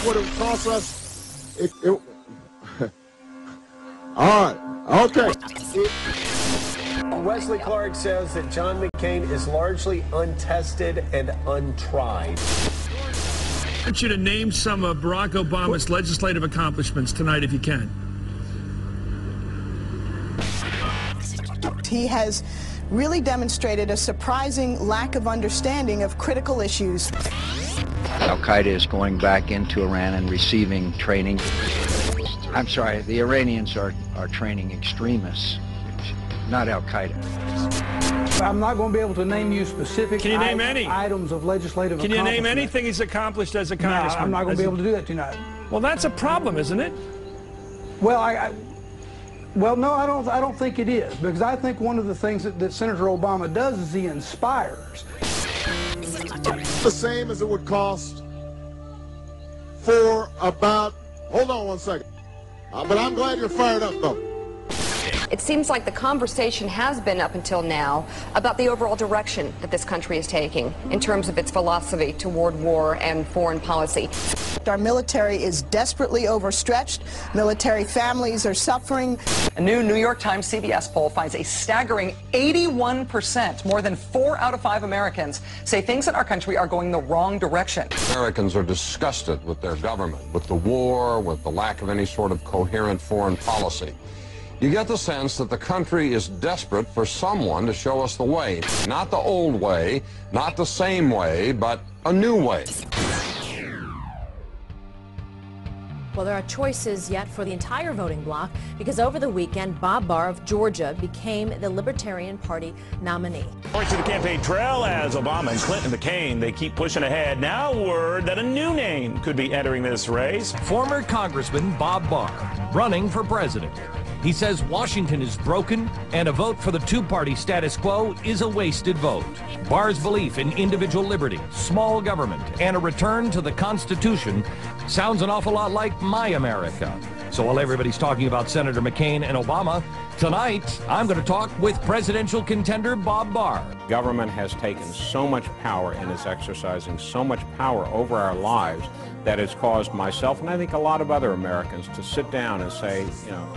What it cost us? All right, okay. Wesley Clark says that John McCain is largely untested and untried. I want you to name some of Barack Obama's legislative accomplishments tonight, if you can. He has really demonstrated a surprising lack of understanding of critical issues. Al-Qaeda is going back into Iran and receiving training. I'm sorry, the Iranians are training extremists, not Al-Qaeda. I'm not going to be able to name you specific items of legislative accomplishment. Can you name anything he's accomplished as a congressman? No, I'm not going to be able to do that tonight. Well, that's a problem, isn't it? Well, well, no, I don't think it is, because I think one of the things that Senator Obama does is he inspires. The same as it would cost for about, hold on one second, but I'm glad you're fired up, though. It seems like the conversation has been up until now about the overall direction that this country is taking in terms of its philosophy toward war and foreign policy. Our military is desperately overstretched. Military families are suffering. A new New York Times CBS poll finds a staggering 81%, more than 4 out of 5 Americans, say things in our country are going the wrong direction. Americans are disgusted with their government, with the war, with the lack of any sort of coherent foreign policy. You get the sense that the country is desperate for someone to show us the way. Not the old way, not the same way, but a new way. Well, there are choices yet for the entire voting bloc because over the weekend, Bob Barr of Georgia became the Libertarian Party nominee. Going to the campaign trail as Obama and Clinton and McCain, they keep pushing ahead. Now word that a new name could be entering this race. Former Congressman Bob Barr running for president. He says Washington is broken and a vote for the two-party status quo is a wasted vote. Barr's belief in individual liberty, small government, and a return to the Constitution sounds an awful lot like my America. So while everybody's talking about Senator McCain and Obama, tonight I'm going to talk with presidential contender Bob Barr. Government has taken so much power and is exercising so much power over our lives that it's caused myself and I think a lot of other Americans to sit down and say, you know,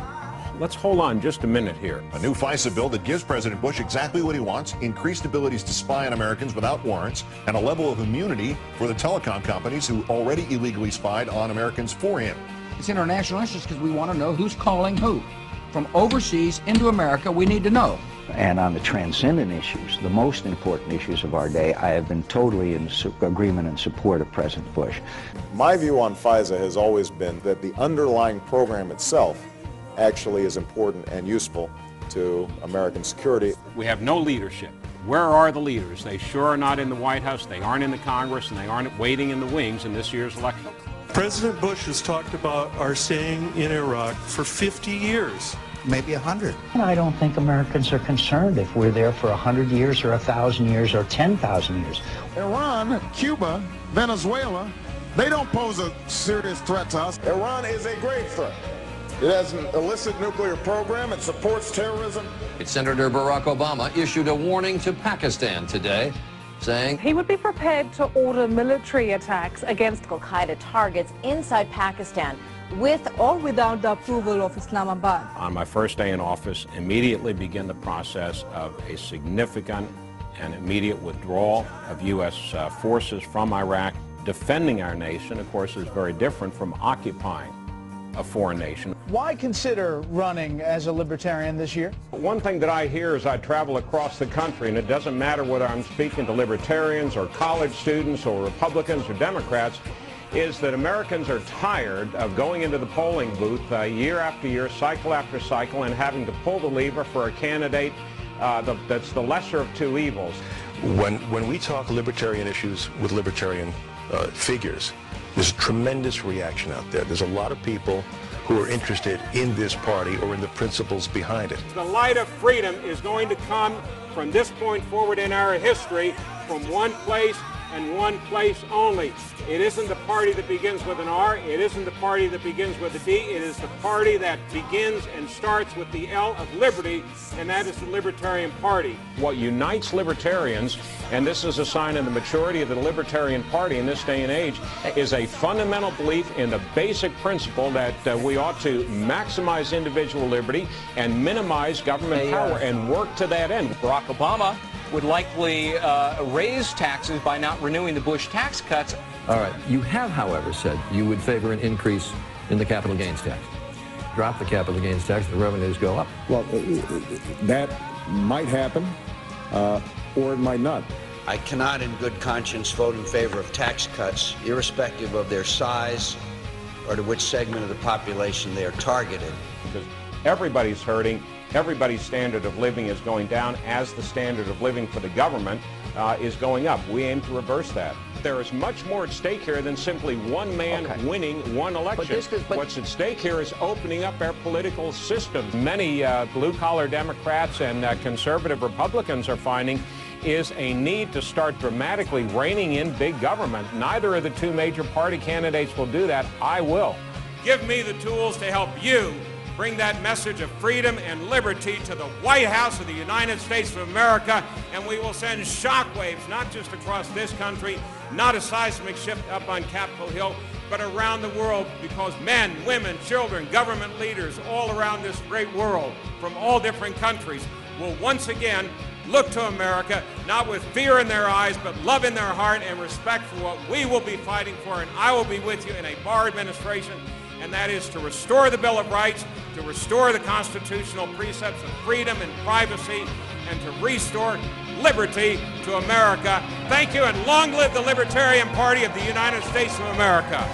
let's hold on just a minute here. A new FISA bill that gives President Bush exactly what he wants, increased abilities to spy on Americans without warrants, and a level of immunity for the telecom companies who already illegally spied on Americans for him. It's in our national interest because we want to know who's calling who. From overseas into America, we need to know. And on the transcendent issues, the most important issues of our day, I have been totally in agreement and support of President Bush. My view on FISA has always been that the underlying program itself actually is important and useful to American security. We have no leadership. Where are the leaders? They sure are not in the White House, they aren't in the Congress, and they aren't waiting in the wings in this year's election. President Bush has talked about our staying in Iraq for 50 years. Maybe 100. I don't think Americans are concerned if we're there for 100 years or 1,000 years or 10,000 years. Iran, Cuba, Venezuela, they don't pose a serious threat to us. Iran is a grave threat. It has an illicit nuclear program. It supports terrorism. Senator Barack Obama issued a warning to Pakistan today, saying he would be prepared to order military attacks against Al-Qaeda targets inside Pakistan, with or without the approval of Islamabad. On my first day in office, immediately begin the process of a significant and immediate withdrawal of U.S. forces from Iraq. Defending our nation, of course, is very different from occupying a foreign nation. Why consider running as a libertarian this year? One thing that I hear as I travel across the country, and it doesn't matter whether I'm speaking to libertarians or college students or Republicans or Democrats, is that Americans are tired of going into the polling booth year after year, cycle after cycle, and having to pull the lever for a candidate that's the lesser of two evils. When we talk libertarian issues with libertarian figures, there's a tremendous reaction out there. There's a lot of people who are interested in this party or in the principles behind it. The light of freedom is going to come from this point forward in our history from one place and one place only. It isn't the party that begins with an R. It isn't the party that begins with a D. It is the party that begins and starts with the L of liberty, and that is the Libertarian Party. What unites libertarians, and this is a sign of the maturity of the Libertarian Party in this day and age, is a fundamental belief in the basic principle that we ought to maximize individual liberty and minimize government power and work to that end. Barack Obama would likely raise taxes by not renewing the Bush tax cuts. All right. You have, however, said you would favor an increase in the capital gains tax. Drop the capital gains tax, the revenues go up. Well, that might happen, or it might not. I cannot in good conscience vote in favor of tax cuts, irrespective of their size or to which segment of the population they are targeted. Because everybody's hurting, everybody's standard of living is going down as the standard of living for the government is going up. We aim to reverse that. There is much more at stake here than simply one man winning one election. What's at stake here is opening up our political system. Many blue-collar Democrats and conservative Republicans are finding is a need to start dramatically reining in big government. Neither of the two major party candidates will do that. I will. Give me the tools to help you bring that message of freedom and liberty to the White House of the United States of America, and we will send shockwaves not just across this country, not a seismic shift up on Capitol Hill, but around the world, because men, women, children, government leaders all around this great world from all different countries will once again look to America, not with fear in their eyes, but love in their heart and respect for what we will be fighting for, and I will be with you in a Barr administration, and that is to restore the Bill of Rights, to restore the constitutional precepts of freedom and privacy, and to restore liberty to America. Thank you, and long live the Libertarian Party of the United States of America.